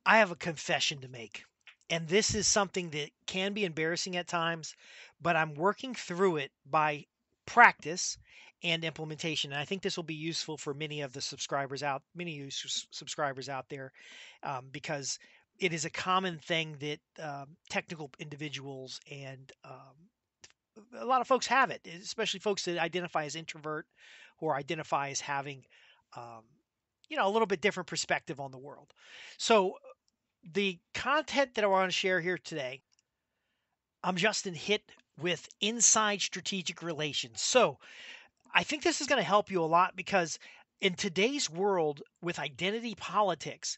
I have a confession to make. And this is something that can be embarrassing at times, but I'm working through it by practice and implementation. And I think this will be useful for many of you subscribers out there, because it is a common thing that technical individuals and a lot of folks have it, especially folks that identify as introvert or identify as having, um, a little bit different perspective on the world. So the content that I want to share here today, I'm Justin hit with inside strategic relations. So I think this is going to help you a lot because in today's world with identity politics,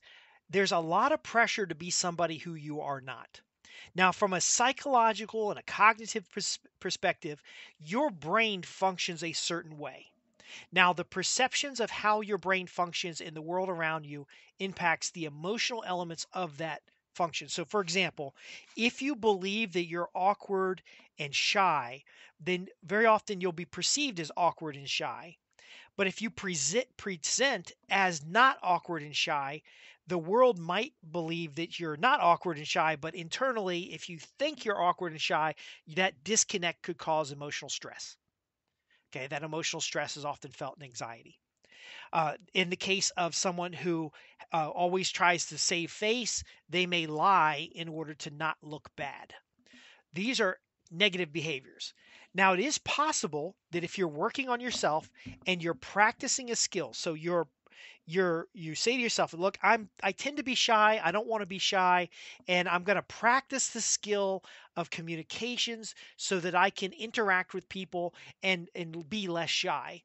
there's a lot of pressure to be somebody who you are not. Now, from a psychological and a cognitive perspective, your brain functions a certain way. Now, the perceptions of how your brain functions in the world around you impacts the emotional elements of that function. So, for example, if you believe that you're awkward and shy, then very often you'll be perceived as awkward and shy. But if you present as not awkward and shy, the world might believe that you're not awkward and shy, but internally, if you think you're awkward and shy, that disconnect could cause emotional stress. Okay, that emotional stress is often felt in anxiety. In the case of someone who always tries to save face, they may lie in order to not look bad. These are negative behaviors. Now, it is possible that if you're working on yourself and you're practicing a skill, so you say to yourself, look, I tend to be shy, I don't want to be shy, and I'm going to practice the skill of communications so that I can interact with people and be less shy.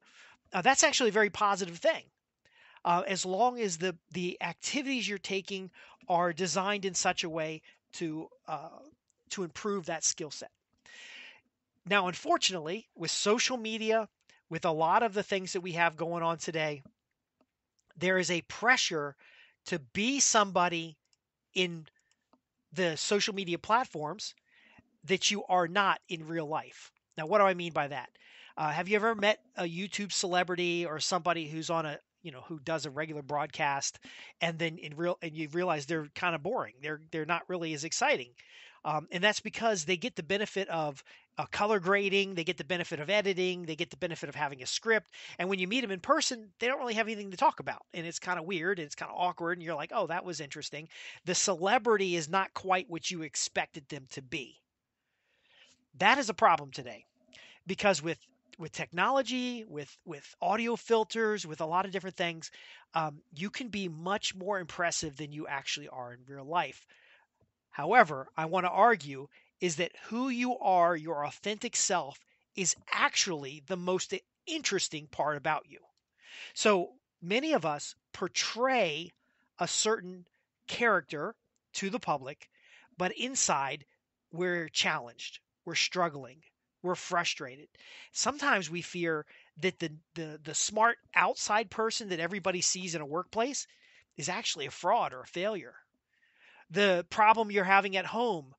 That's actually a very positive thing, as long as the activities you're taking are designed in such a way to improve that skill set. Now, unfortunately, with social media, with a lot of the things that we have going on today, there is a pressure to be somebody in the social media platforms that you are not in real life. Now, what do I mean by that? Have you ever met a YouTube celebrity or somebody who's on who does a regular broadcast, and then and you realize they're kind of boring. They're not really as exciting, and that's because they get the benefit of color grading, they get the benefit of editing, they get the benefit of having a script. And when you meet them in person, they don't really have anything to talk about, and it's kind of weird and it's kind of awkward. And you're like, oh, that was interesting. The celebrity is not quite what you expected them to be. That is a problem today because with technology, with audio filters, with a lot of different things, you can be much more impressive than you actually are in real life. However, I want to argue is that who you are, your authentic self, is actually the most interesting part about you. So many of us portray a certain character to the public, but inside we're challenged, we're struggling, we're frustrated. Sometimes we fear that the smart outside person that everybody sees in a workplace is actually a fraud or a failure. The problem you're having at home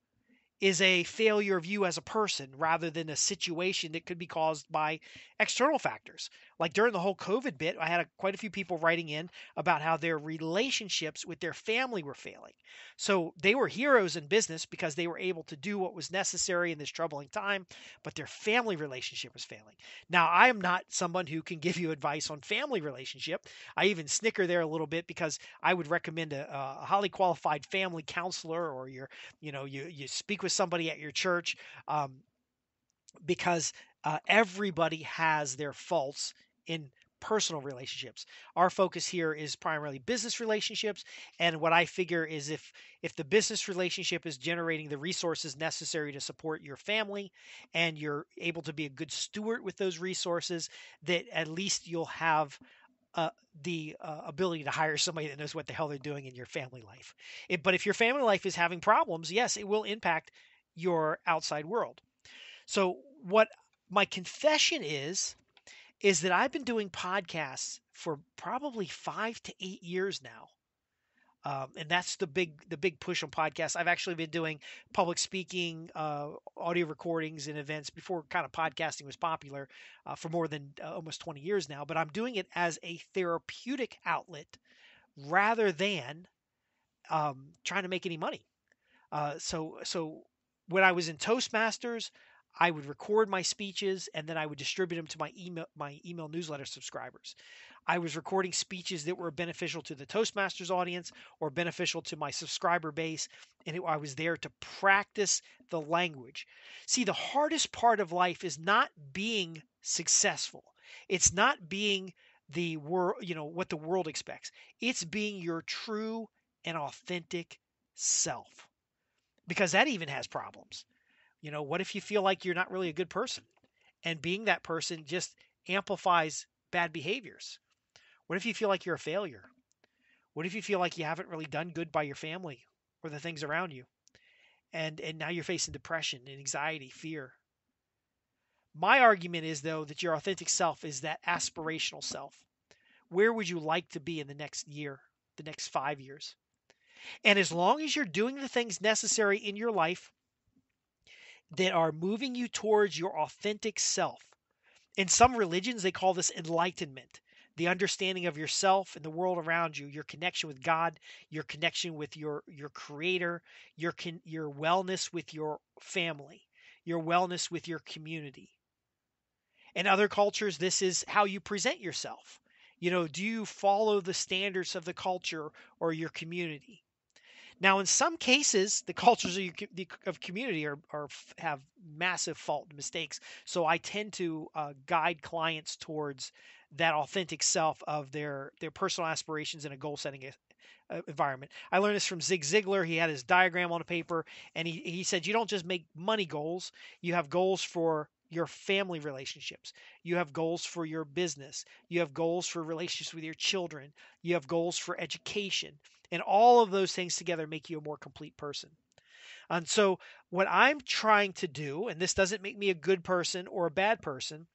is a failure of you as a person rather than a situation that could be caused by external factors. Like during the whole COVID bit, I had quite a few people writing in about how their relationships with their family were failing. So they were heroes in business because they were able to do what was necessary in this troubling time, but their family relationship was failing. Now, I am not someone who can give you advice on family relationship. I even snicker there a little bit because I would recommend a highly qualified family counselor, or you speak with somebody at your church, um, because everybody has their faults in personal relationships. Our focus here is primarily business relationships, and what I figure is if the business relationship is generating the resources necessary to support your family and you're able to be a good steward with those resources, that at least you'll have uh, the ability to hire somebody that knows what the hell they're doing in your family life. But if your family life is having problems, yes, it will impact your outside world. So, what my confession is that I've been doing podcasts for probably 5 to 8 years now. And that's the big push on podcasts. I've actually been doing public speaking, audio recordings, and events before kind of podcasting was popular, for more than almost 20 years now. But I'm doing it as a therapeutic outlet rather than trying to make any money. So when I was in Toastmasters, I would record my speeches and then I would distribute them to my email newsletter subscribers. I was recording speeches that were beneficial to the Toastmasters audience or beneficial to my subscriber base, and I was there to practice the language. See, the hardest part of life is not being successful. It's not being the world, what the world expects. It's being your true and authentic self, because that even has problems. What if you feel like you're not really a good person and being that person just amplifies bad behaviors? What if you feel like you're a failure? What if you feel like you haven't really done good by your family or the things around you? And now you're facing depression and anxiety, fear. My argument is, though, that your authentic self is that aspirational self. Where would you like to be in the next year, the next 5 years? And as long as you're doing the things necessary in your life that are moving you towards your authentic self. In some religions, they call this enlightenment, the understanding of yourself and the world around you, your connection with God, your connection with your creator, your wellness with your family, your wellness with your community. In other cultures, this is how you present yourself. Do you follow the standards of the culture or your community? Now, in some cases, the cultures of community have massive fault and mistakes. So I tend to guide clients towards that authentic self of their personal aspirations in a goal setting environment. I learned this from Zig Ziglar. He had his diagram on a paper, and he said, you don't just make money goals. You have goals for your family relationships. You have goals for your business. You have goals for relationships with your children. You have goals for education. And all of those things together make you a more complete person. And so what I'm trying to do, and this doesn't make me a good person or a bad person,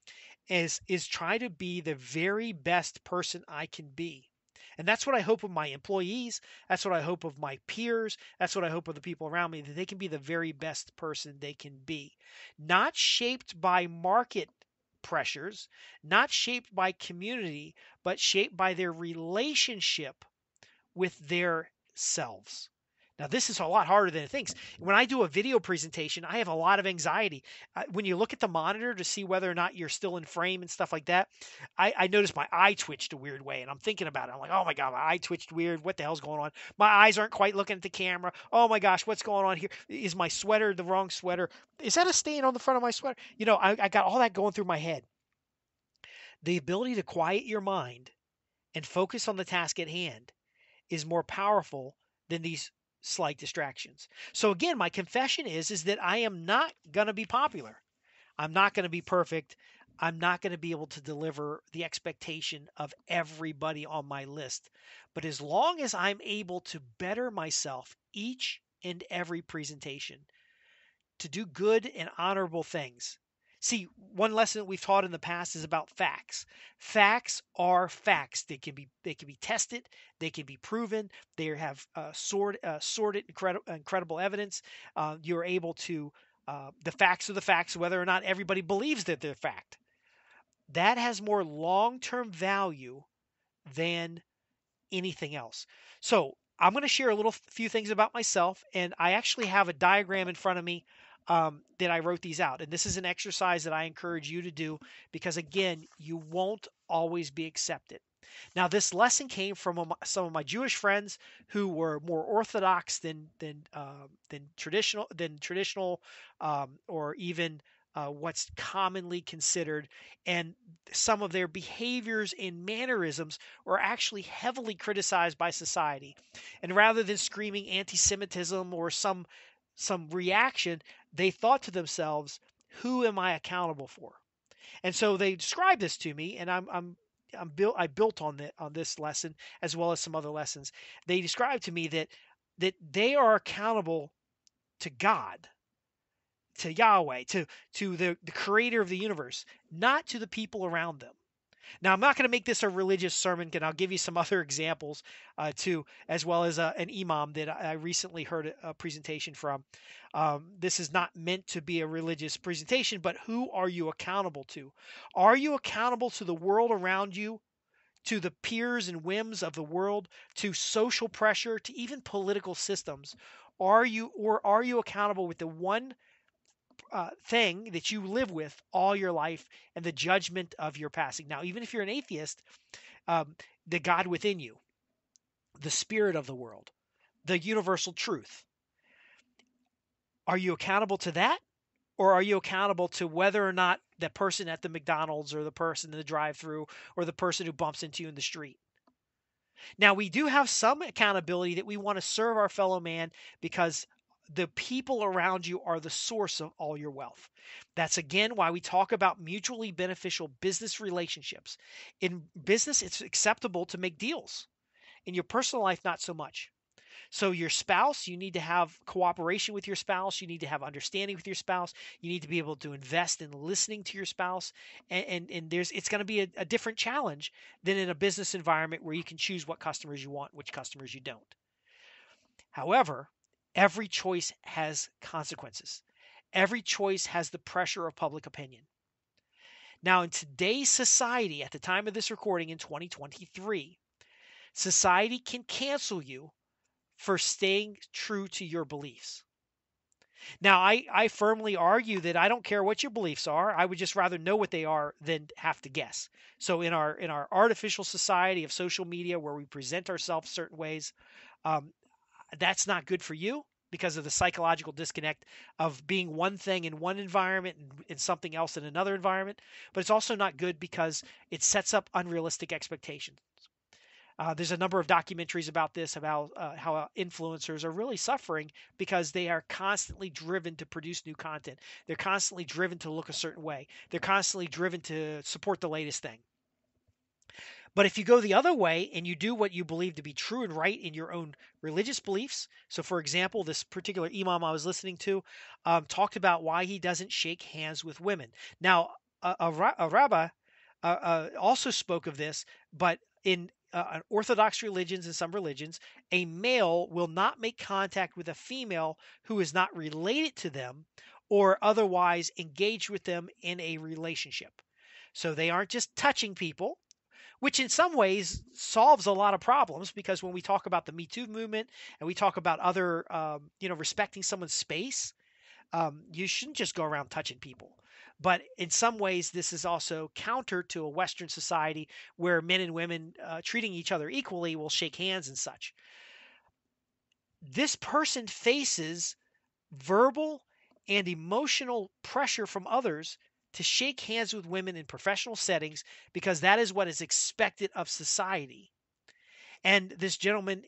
is try to be the very best person I can be. And that's what I hope of my employees. That's what I hope of my peers. That's what I hope of the people around me, that they can be the very best person they can be. Not shaped by market pressures, not shaped by community, but shaped by their relationship with their selves. Now, this is a lot harder than it thinks. When I do a video presentation, I have a lot of anxiety. When you look at the monitor to see whether or not you're still in frame and stuff like that, I notice my eye twitched a weird way, and I'm thinking about it. I'm like, oh my God, my eye twitched weird. What the hell's going on? My eyes aren't quite looking at the camera. Oh my gosh, what's going on here? Is my sweater the wrong sweater? Is that a stain on the front of my sweater? I got all that going through my head. The ability to quiet your mind and focus on the task at hand is more powerful than these slight distractions. So again, my confession is that I am not going to be popular. I'm not going to be perfect. I'm not going to be able to deliver the expectation of everybody on my list. But as long as I'm able to better myself each and every presentation, to do good and honorable things. See, one lesson that we've taught in the past is about facts. Facts are facts. They can be tested. They can be proven. They have sorted incredible evidence. You're able to the facts are the facts, whether or not everybody believes that they're fact. That has more long-term value than anything else. So I'm going to share a little few things about myself, and I actually have a diagram in front of me that I wrote these out. And this is an exercise that I encourage you to do because, again, you won't always be accepted. Now, this lesson came from some of my Jewish friends who were more orthodox than traditional, or even what's commonly considered, and some of their behaviors and mannerisms were actually heavily criticized by society. And rather than screaming anti-Semitism or some reaction, they thought to themselves, "Who am I accountable for?" And so they described this to me, and I built on this lesson as well as some other lessons. They described to me that they are accountable to God, to Yahweh, to the creator of the universe, not to the people around them. Now, I'm not going to make this a religious sermon, and I'll give you some other examples too, as well as an imam that I recently heard a presentation from. This is not meant to be a religious presentation, but who are you accountable to? Are you accountable to the world around you, to the peers and whims of the world, to social pressure, to even political systems? Are you accountable with the one thing that you live with all your life and the judgment of your passing? Now, even if you're an atheist, um, the God within you, the spirit of the world, the universal truth, are you accountable to that? Or are you accountable to whether or not the person at the McDonald's or the person in the drive-through or the person who bumps into you in the street? Now, we do have some accountability that we want to serve our fellow man because the people around you are the source of all your wealth. That's again why we talk about mutually beneficial business relationships. In business, it's acceptable to make deals. In your personal life, not so much. So your spouse, you need to have cooperation with your spouse. You need to have understanding with your spouse. You need to be able to invest in listening to your spouse. And there's it's going to be a different challenge than in a business environment where you can choose what customers you want, which customers you don't. However, every choice has consequences. Every choice has the pressure of public opinion. Now, in today's society, at the time of this recording in 2023, society can cancel you for staying true to your beliefs. Now, I firmly argue that I don't care what your beliefs are. I would just rather know what they are than have to guess. So in our artificial society of social media where we present ourselves certain ways, um, that's not good for you because of the psychological disconnect of being one thing in one environment and something else in another environment. But it's also not good because it sets up unrealistic expectations. There's a number of documentaries about this, about how influencers are really suffering because they are constantly driven to produce new content. They're constantly driven to look a certain way. They're constantly driven to support the latest thing. But if you go the other way and you do what you believe to be true and right in your own religious beliefs, so for example, this particular imam I was listening to talked about why he doesn't shake hands with women. Now, a rabbi also spoke of this, but in Orthodox religions and some religions, a male will not make contact with a female who is not related to them or otherwise engaged with them in a relationship. So they aren't just touching people, which in some ways solves a lot of problems because when we talk about the Me Too movement and we talk about other, respecting someone's space, you shouldn't just go around touching people. But in some ways, this is also counter to a Western society where men and women treating each other equally will shake hands and such. This person faces verbal and emotional pressure from others to shake hands with women in professional settings because that is what is expected of society. And this gentleman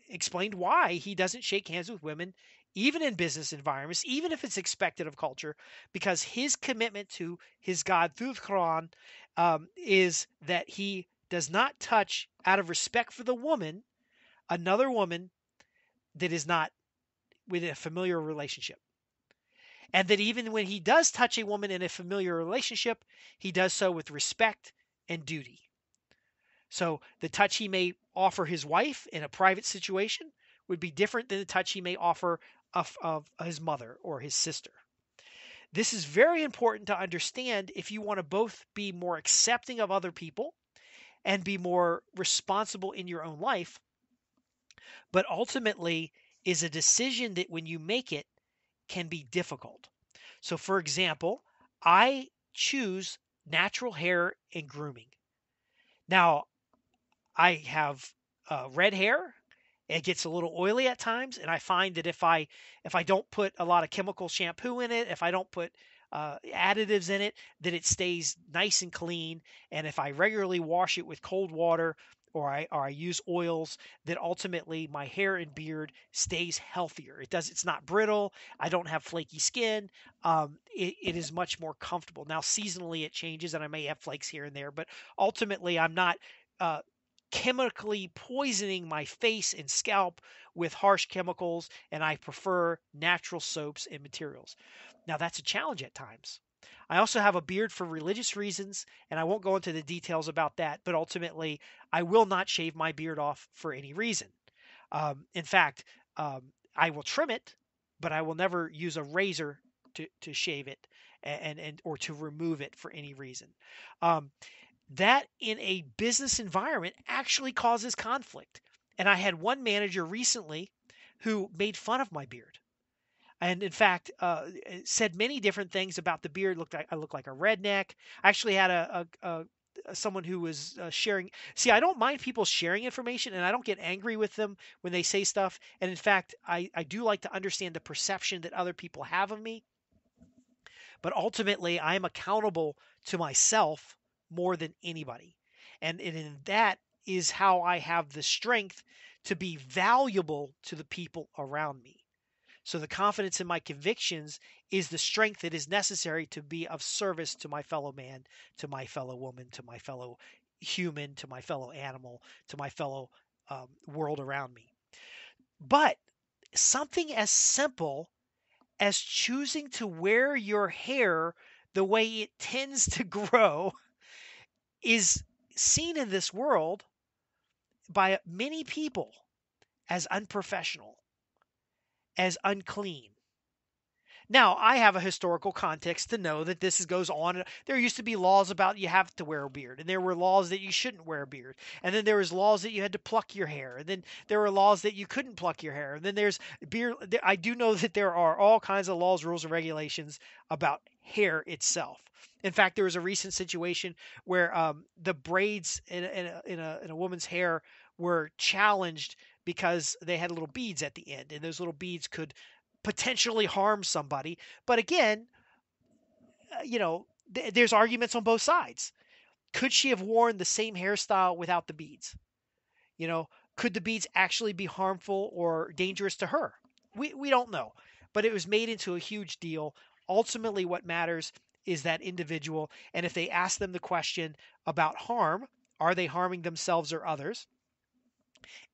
explained why he doesn't shake hands with women, even in business environments, even if it's expected of culture, because his commitment to his God through the Quran is that he does not touch, out of respect for the woman, another woman that is not within a familiar relationship. And that even when he does touch a woman in a familiar relationship, he does so with respect and duty. So the touch he may offer his wife in a private situation would be different than the touch he may offer of his mother or his sister. This is very important to understand if you want to both be more accepting of other people and be more responsible in your own life, but ultimately is a decision that when you make it can be difficult. So, for example, I choose natural hair and grooming. Now, I have red hair. It gets a little oily at times, and I find that if I don't put a lot of chemical shampoo in it, if I don't put additives in it, that it stays nice and clean. And if I regularly wash it with cold water or I use oils, that ultimately my hair and beard stays healthier. It's not brittle. I don't have flaky skin. It is much more comfortable. Now seasonally it changes, and I may have flakes here and there, but ultimately I'm not. Uh, Chemically poisoning my face and scalp with harsh chemicals, and I prefer natural soaps and materials. Now, that's a challenge at times. I also have a beard for religious reasons, and I won't go into the details about that, but ultimately, I will not shave my beard off for any reason. In fact, I will trim it, but I will never use a razor to shave it and or to remove it for any reason. Um, That in a business environment actually causes conflict. And I had one manager recently who made fun of my beard. And in fact, said many different things about the beard. Looked like I looked like a redneck. I actually had someone who was sharing. See, I don't mind people sharing information, and I don't get angry with them when they say stuff. And in fact, I do like to understand the perception that other people have of me. But ultimately, I am accountable to myself more than anybody, and in that is how I have the strength to be valuable to the people around me. So the confidence in my convictions is the strength that is necessary to be of service to my fellow man, to my fellow woman, to my fellow human, to my fellow animal, to my fellow world around me. But something as simple as choosing to wear your hair the way it tends to grow is seen in this world by many people as unprofessional, as unclean. Now, I have a historical context to know that this goes on. There used to be laws about you have to wear a beard, and there were laws that you shouldn't wear a beard. And then there was laws that you had to pluck your hair, and then there were laws that you couldn't pluck your hair. And then there's beard. I do know that there are all kinds of laws, rules, and regulations about hair itself. In fact, there was a recent situation where the braids in a woman's hair were challenged because they had little beads at the end, and those little beads could potentially harm somebody. But again, there's arguments on both sides. Could she have worn the same hairstyle without the beads? You know, could the beads actually be harmful or dangerous to her? We don't know. But it was made into a huge deal. Ultimately, what matters is that individual. And if they ask them the question about harm, are they harming themselves or others?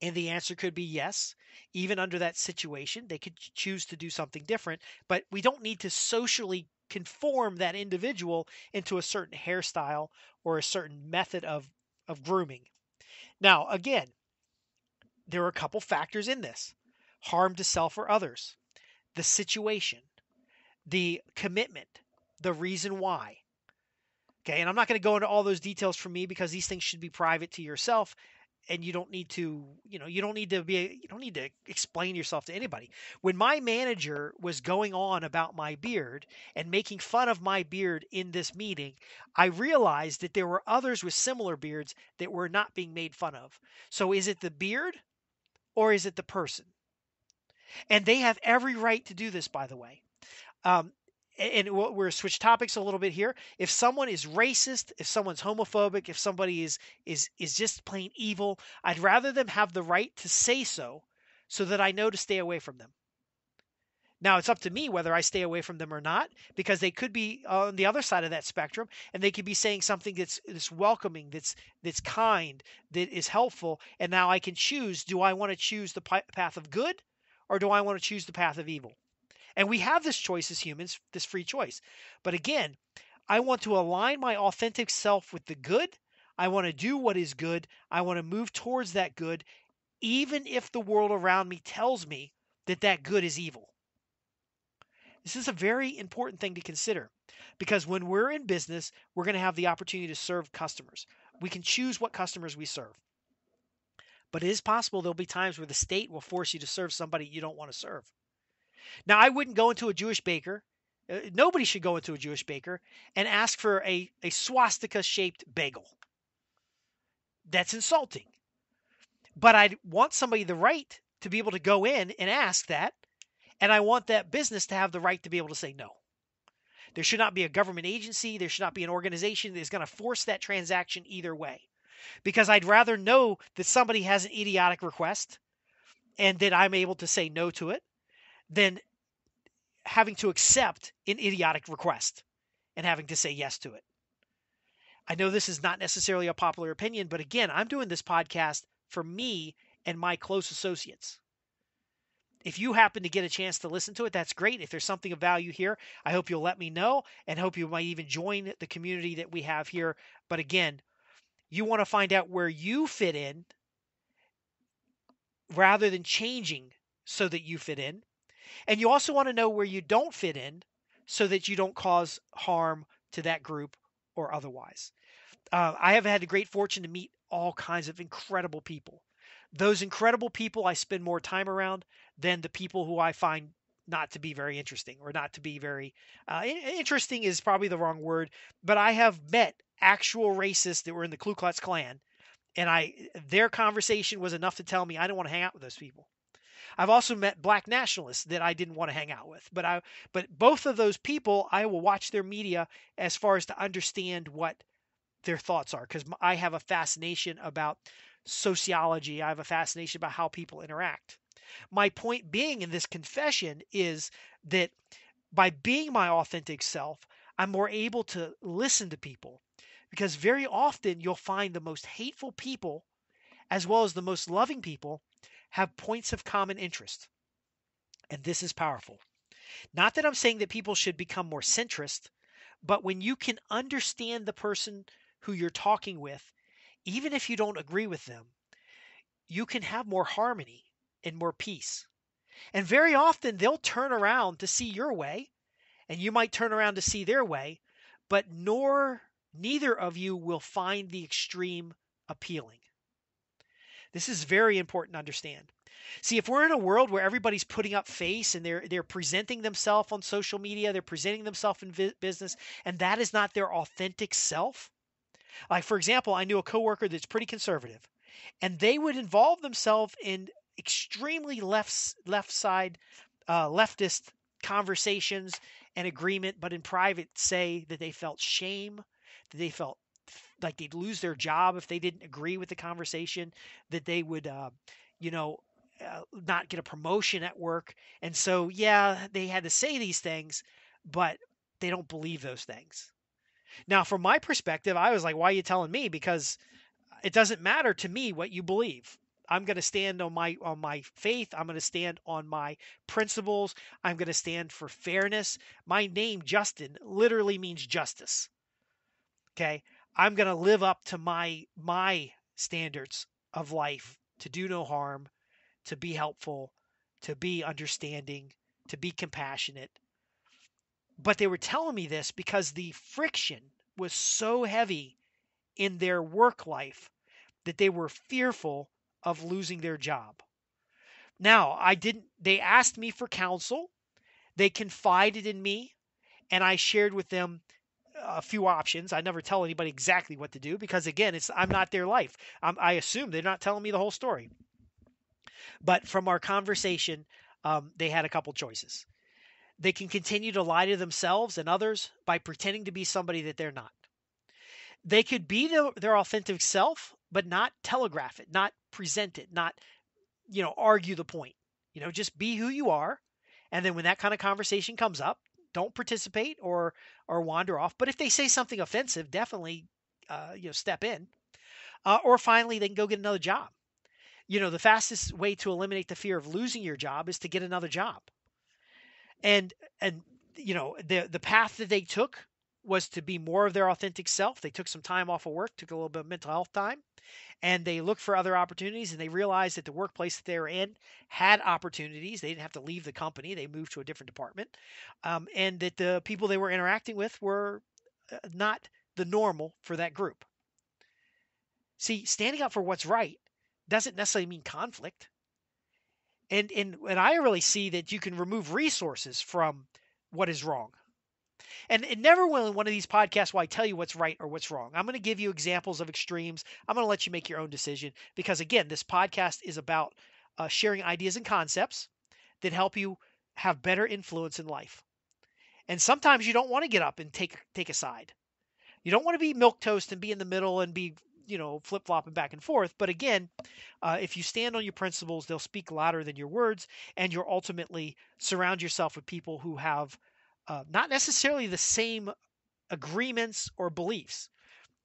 And the answer could be yes. Even under that situation, they could choose to do something different. But we don't need to socially conform that individual into a certain hairstyle or a certain method of grooming. Now, again, there are a couple factors in this: harm to self or others, the situation, the commitment, the reason why. Okay, and I'm not going to go into all those details for me because these things should be private to yourself, and you don't need to, you don't need to explain yourself to anybody. When my manager was going on about my beard and making fun of my beard in this meeting, I realized that there were others with similar beards that were not being made fun of. So is it the beard or is it the person? And they have every right to do this, by the way. Um, and we're switch topics a little bit here. If someone is racist, if someone's homophobic, if somebody is just plain evil, I'd rather them have the right to say so that I know to stay away from them. Now it's up to me whether I stay away from them or not, because they could be on the other side of that spectrum, and they could be saying something that's welcoming, that's kind, that is helpful, and now I can choose: do I want to choose the path of good, or do I want to choose the path of evil? And we have this choice as humans, this free choice. But again, I want to align my authentic self with the good. I want to do what is good. I want to move towards that good, even if the world around me tells me that that good is evil. This is a very important thing to consider, because when we're in business, we're going to have the opportunity to serve customers. We can choose what customers we serve. But it is possible there'll be times where the state will force you to serve somebody you don't want to serve. Now, I wouldn't go into a Jewish baker. Nobody should go into a Jewish baker and ask for a swastika shaped bagel. That's insulting. But I'd want somebody the right to be able to go in and ask that. And I want that business to have the right to be able to say no. There should not be a government agency. There should not be an organization that is going to force that transaction either way. Because I'd rather know that somebody has an idiotic request and that I'm able to say no to it than having to accept an idiotic request and having to say yes to it. I know this is not necessarily a popular opinion, but again, I'm doing this podcast for me and my close associates. If you happen to get a chance to listen to it, that's great. If there's something of value here, I hope you'll let me know, and hope you might even join the community that we have here. But again, you want to find out where you fit in rather than changing so that you fit in. And you also want to know where you don't fit in so that you don't cause harm to that group or otherwise. I have had the great fortune to meet all kinds of incredible people. Those incredible people I spend more time around than the people who I find not to be very interesting or not to be very interesting is probably the wrong word, but I have met actual racists that were in the Ku Klux Klan, and I their conversation was enough to tell me I don't want to hang out with those people. I've also met black nationalists that I didn't want to hang out with, but both of those people I will watch their media as far as to understand what their thoughts are because I have a fascination about sociology. I have a fascination about how people interact. My point being in this confession is that by being my authentic self, I'm more able to listen to people because very often you'll find the most hateful people as well as the most loving people have points of common interest. And this is powerful. Not that I'm saying that people should become more centrist, but when you can understand the person who you're talking with, even if you don't agree with them, you can have more harmony and more peace. And very often they'll turn around to see your way, and you might turn around to see their way, but neither of you will find the extreme appealing. This is very important to understand. See, if we're in a world where everybody's putting up face and they're presenting themselves on social media, they're presenting themselves in business, and that is not their authentic self. Like for example, I knew a coworker that's pretty conservative, and they would involve themselves in extremely left side leftist conversations and agreement, but in private say that they felt shame, that they felt like they'd lose their job if they didn't agree with the conversation, that they would, you know, not get a promotion at work. And so, yeah, they had to say these things, but they don't believe those things. Now, from my perspective, I was like, why are you telling me? Because it doesn't matter to me what you believe. I'm going to stand on my faith. I'm going to stand on my principles. I'm going to stand for fairness. My name Justin literally means justice. Okay? I'm going to live up to my standards of life, to do no harm, to be helpful, to be understanding, to be compassionate. But they were telling me this because the friction was so heavy in their work life that they were fearful of losing their job. Now, I didn't they asked me for counsel. They confided in me and I shared with them a few options. I never tell anybody exactly what to do because again, I'm not their life. I assume they're not telling me the whole story. But from our conversation, they had a couple choices. They can continue to lie to themselves and others by pretending to be somebody that they're not. They could be their authentic self, but not telegraph it, not present it, not argue the point. Just be who you are. And then when that kind of conversation comes up, don't participate or wander off. But if they say something offensive, definitely step in. Or finally, they can go get another job. The fastest way to eliminate the fear of losing your job is to get another job. And the path that they took was to be more of their authentic self. They took some time off of work, took a little bit of mental health time, and they looked for other opportunities, and they realized that the workplace that they were in had opportunities. They didn't have to leave the company. They moved to a different department, and that the people they were interacting with were not the normal for that group. See, standing up for what's right doesn't necessarily mean conflict. And I really see that you can remove resources from what is wrong. And never will in one of these podcasts will I tell you what's right or what's wrong. I'm going to give you examples of extremes. I'm going to let you make your own decision because, again, this podcast is about sharing ideas and concepts that help you have better influence in life. And sometimes you don't want to get up and take a side. You don't want to be milquetoast and be in the middle and be flip flopping back and forth. But again, if you stand on your principles, they'll speak louder than your words, and you'll ultimately surround yourself with people who have not necessarily the same agreements or beliefs.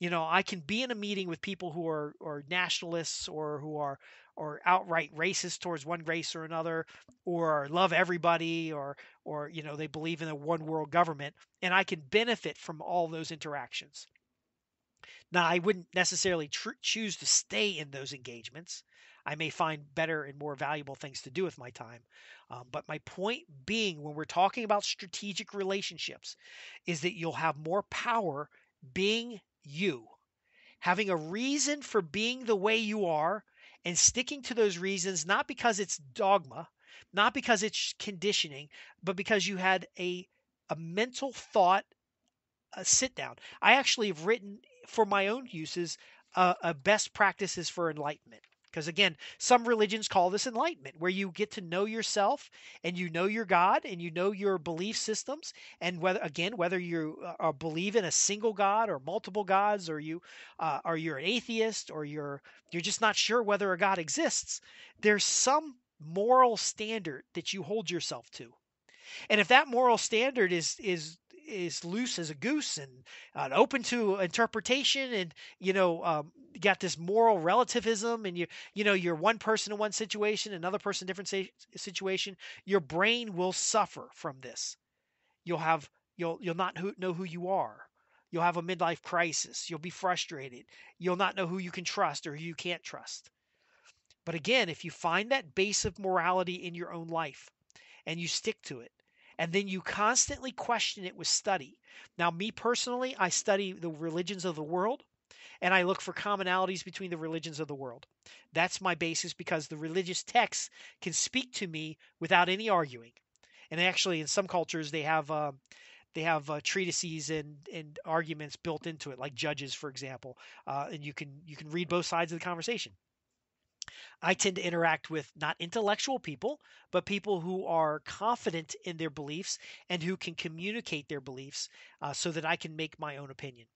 I can be in a meeting with people who are or nationalists or who are or outright racist towards one race or another, or love everybody, or they believe in a one world government, and I can benefit from all those interactions. Now, I wouldn't necessarily choose to stay in those engagements. I may find better and more valuable things to do with my time. But my point being, when we're talking about strategic relationships, is that you'll have more power being you. Having a reason for being the way you are and sticking to those reasons, not because it's dogma, not because it's conditioning, but because you had a mental thought, a sit down. I actually have written for my own uses a best practices for enlightenment. Because again, some religions call this enlightenment, where you get to know yourself and you know your God and you know your belief systems, and whether you believe in a single God or multiple gods, or you're an atheist, or you're just not sure whether a God exists. There's some moral standard that you hold yourself to, and if that moral standard is loose as a goose and open to interpretation, and you got this moral relativism, and you're one person in one situation, another person in a different situation, your brain will suffer from this. You'll have you'll not know who you are. You'll have a midlife crisis. You'll be frustrated. You'll not know who you can trust or who you can't trust. But again, if you find that base of morality in your own life, and you stick to it. And then you constantly question it with study. Now, me personally, I study the religions of the world, and I look for commonalities between the religions of the world. That's my basis, because the religious texts can speak to me without any arguing. And actually, in some cultures, they have treatises and arguments built into it, like judges, for example, and you can read both sides of the conversation. I tend to interact with not intellectual people, but people who are confident in their beliefs and who can communicate their beliefs, so that I can make my own opinion.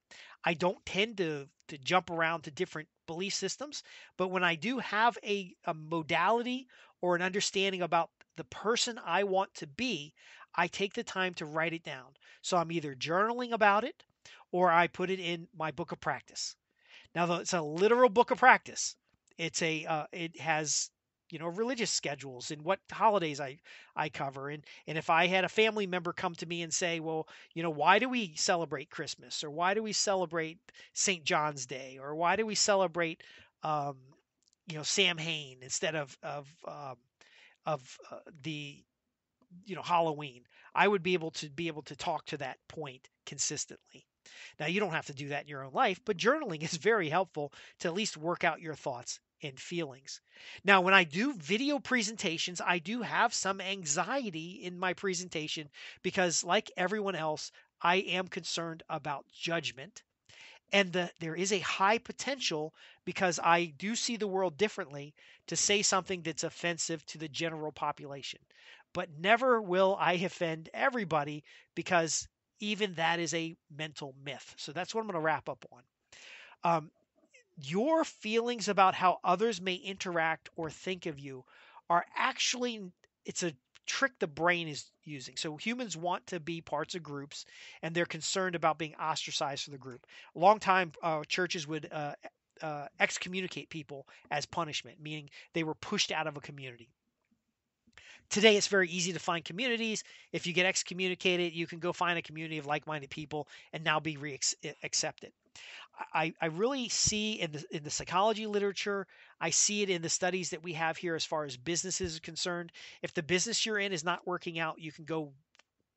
I don't tend to jump around to different belief systems, but when I do have a modality or an understanding about the person I want to be, I take the time to write it down. So I'm either journaling about it or I put it in my book of practice. Now, though, it's a literal book of practice. It has religious schedules and what holidays I cover, and if I had a family member come to me and say, well, why do we celebrate Christmas, or why do we celebrate St. John's Day, or why do we celebrate um, Samhain instead of the Halloween, I would be able to talk to that point consistently. Now, you don't have to do that in your own life, but journaling is very helpful to at least work out your thoughts and feelings. Now, when I do video presentations, I do have some anxiety in my presentation because, like everyone else, I am concerned about judgment. And there is a high potential, because I do see the world differently, to say something that's offensive to the general population. But never will I offend everybody, because even that is a mental myth. So that's what I'm going to wrap up on. Um, your feelings about how others may interact or think of you are actually, it's a trick the brain is using. So humans want to be parts of groups, and they're concerned about being ostracized from the group. A long time, churches would excommunicate people as punishment, meaning they were pushed out of a community. Today, it's very easy to find communities. If you get excommunicated, you can go find a community of like-minded people and now be accepted. I really see in the psychology literature, I see it in the studies that we have here as far as businesses are concerned. If the business you're in is not working out, you can go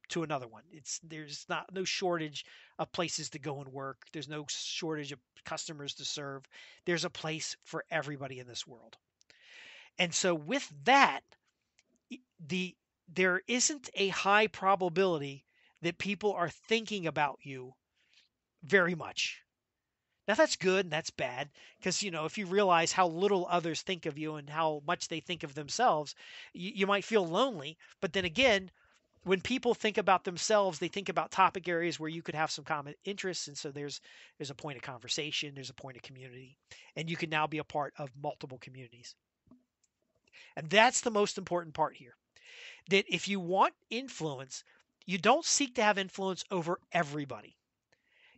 to another one. There's not no shortage of places to go and work. There's no shortage of customers to serve. There's a place for everybody in this world. And so with that, the there isn't a high probability that people are thinking about you very much. Now that's good and that's bad, because if you realize how little others think of you and how much they think of themselves, you might feel lonely. But then again, when people think about themselves, they think about topic areas where you could have some common interests, and so there's a point of conversation, there's a point of community, and you can now be a part of multiple communities. And that's the most important part here. That if you want influence, you don't seek to have influence over everybody.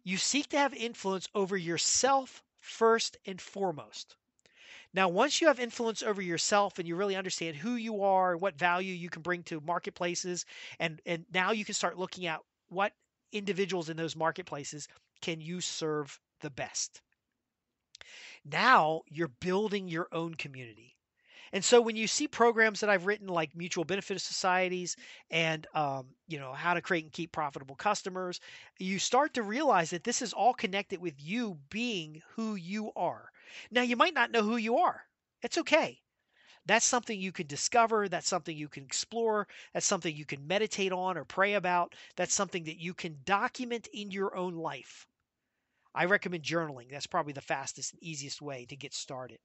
You seek to have influence over yourself first and foremost. Now, once you have influence over yourself and you really understand who you are and what value you can bring to marketplaces, and now you can start looking at what individuals in those marketplaces can you serve the best. Now you're building your own community. And so when you see programs that I've written like mutual benefit societies and how to create and keep profitable customers, you start to realize that this is all connected with you being who you are. Now you might not know who you are. It's okay. That's something you can discover. That's something you can explore. That's something you can meditate on or pray about. That's something that you can document in your own life. I recommend journaling. That's probably the fastest and easiest way to get started.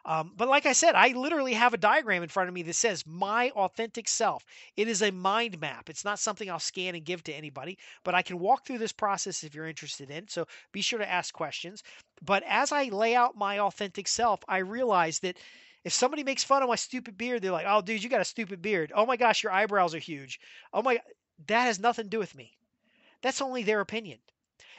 But like I said, I literally have a diagram in front of me that says my authentic self. It is a mind map. It's not something I'll scan and give to anybody, but I can walk through this process if you're interested in. So be sure to ask questions. But as I lay out my authentic self, I realize that if somebody makes fun of my stupid beard, they're like, "Oh, dude, you got a stupid beard. Oh my gosh, your eyebrows are huge. Oh my," that has nothing to do with me. That's only their opinion.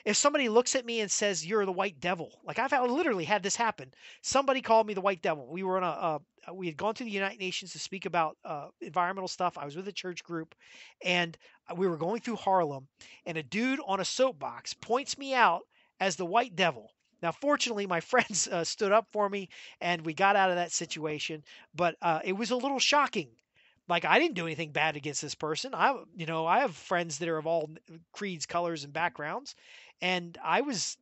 If somebody looks at me and says you're the white devil, like literally had this happen. Somebody called me the white devil. We were on we had gone to the United Nations to speak about environmental stuff. I was with a church group, and we were going through Harlem, and a dude on a soapbox points me out as the white devil. Now, fortunately, my friends stood up for me, and we got out of that situation. But it was a little shocking. Like I didn't do anything bad against this person. I have friends that are of all creeds, colors, and backgrounds, and I was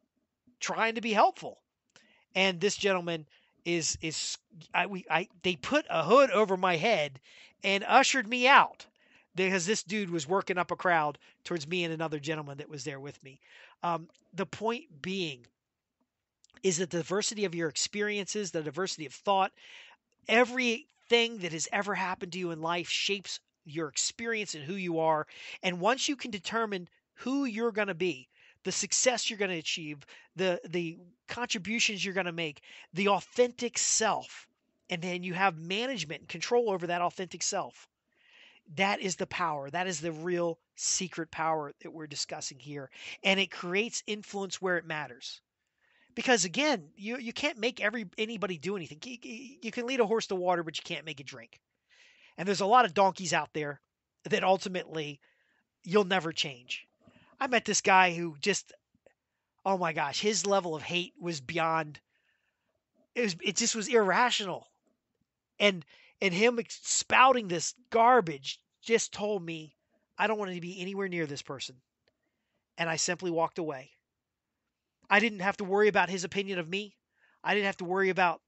trying to be helpful. And this gentleman is they put a hood over my head and ushered me out because this dude was working up a crowd towards me and another gentleman that was there with me. The point being is the diversity of your experiences, the diversity of thought, everything that has ever happened to you in life shapes your experience and who you are. And once you can determine who you're going to be, the success you're going to achieve, the contributions you're going to make, the authentic self, and then you have management and control over that authentic self. That is the power. That is the real secret power that we're discussing here. And it creates influence where it matters. Because again, you can't make anybody do anything. You can lead a horse to water, but you can't make it drink. And there's a lot of donkeys out there that ultimately you'll never change. I met this guy who just, oh my gosh, his level of hate was beyond. It just was irrational. And him spouting this garbage just told me I don't want to be anywhere near this person. And I simply walked away. I didn't have to worry about his opinion of me. I didn't have to worry about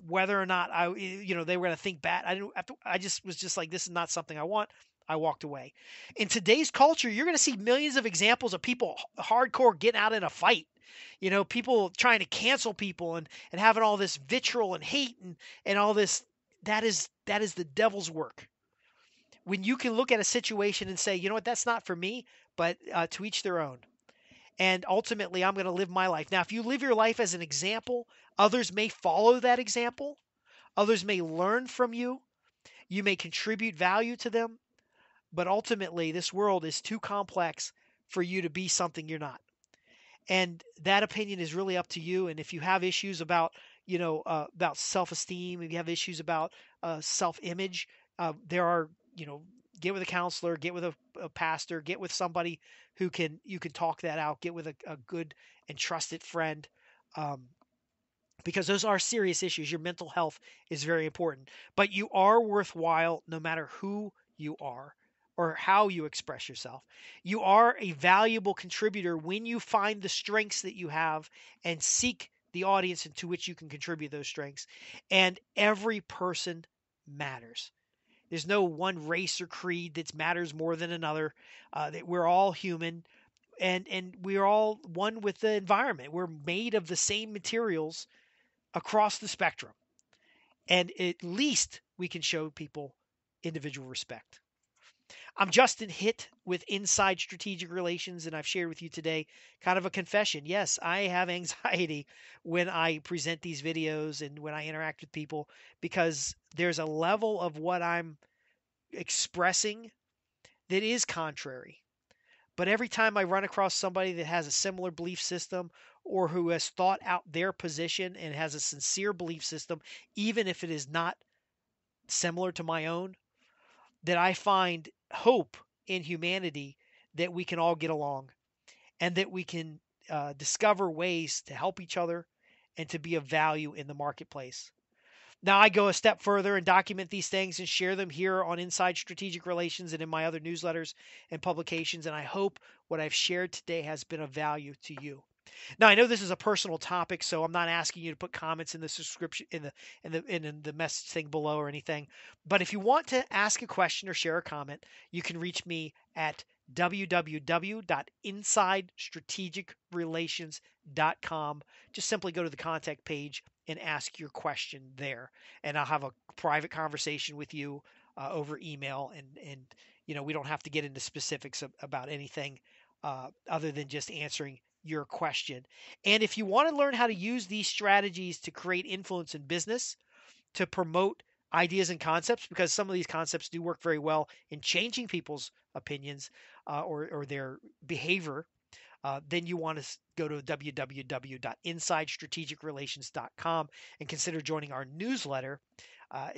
whether or not they were going to think bad. I didn't have to. I just was just like, this is not something I want. I walked away. In today's culture, you're going to see millions of examples of people hardcore getting out in a fight. People trying to cancel people and having all this vitriol and hate and all this. That is the devil's work. When you can look at a situation and say, you know what, that's not for me, but to each their own. And ultimately, I'm going to live my life. Now, if you live your life as an example, others may follow that example. Others may learn from you. You may contribute value to them. But ultimately, this world is too complex for you to be something you're not. And that opinion is really up to you. And if you have issues about self-esteem, if you have issues about self-image, there are, get with a counselor, get with a pastor, get with somebody who you can talk that out, get with a good and trusted friend. Because those are serious issues. Your mental health is very important, but you are worthwhile no matter who you are or how you express yourself. You are a valuable contributor when you find the strengths that you have and seek the audience into which you can contribute those strengths. And every person matters. There's no one race or creed that matters more than another. That we're all human, and we're all one with the environment. We're made of the same materials across the spectrum. And at least we can show people individual respect. I'm Justin Hitt with Inside Strategic Relations, and I've shared with you today kind of a confession. Yes, I have anxiety when I present these videos and when I interact with people because there's a level of what I'm expressing that is contrary. But every time I run across somebody that has a similar belief system or who has thought out their position and has a sincere belief system, even if it is not similar to my own, that I find hope in humanity that we can all get along and that we can discover ways to help each other and to be of value in the marketplace. Now, I go a step further and document these things and share them here on Inside Strategic Relations and in my other newsletters and publications. And I hope what I've shared today has been of value to you. Now, I know this is a personal topic, so I'm not asking you to put comments in the subscription in the message thing below or anything. But if you want to ask a question or share a comment, you can reach me at www.insidestrategicrelations.com. Just simply go to the contact page and ask your question there, and I'll have a private conversation with you over email. And we don't have to get into specifics about anything other than just answering your question. And if you want to learn how to use these strategies to create influence in business, to promote ideas and concepts, because some of these concepts do work very well in changing people's opinions or their behavior, then you want to go to www.insidestrategicrelations.com and consider joining our newsletter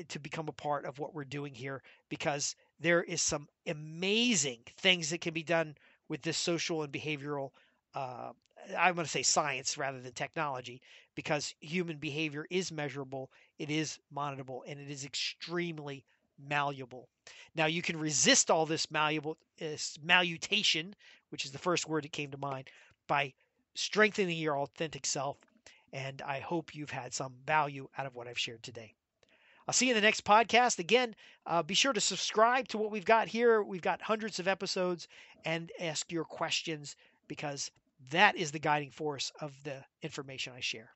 to become a part of what we're doing here, because there is some amazing things that can be done with this social and behavioral. Uh, I'm going to say science rather than technology, because human behavior is measurable, it is monitorable, and it is extremely malleable. Now, you can resist all this malmutation, which is the first word that came to mind, by strengthening your authentic self. And I hope you've had some value out of what I've shared today. I'll see you in the next podcast. Again, be sure to subscribe to what we've got here. We've got hundreds of episodes, and ask your questions, because that is the guiding force of the information I share.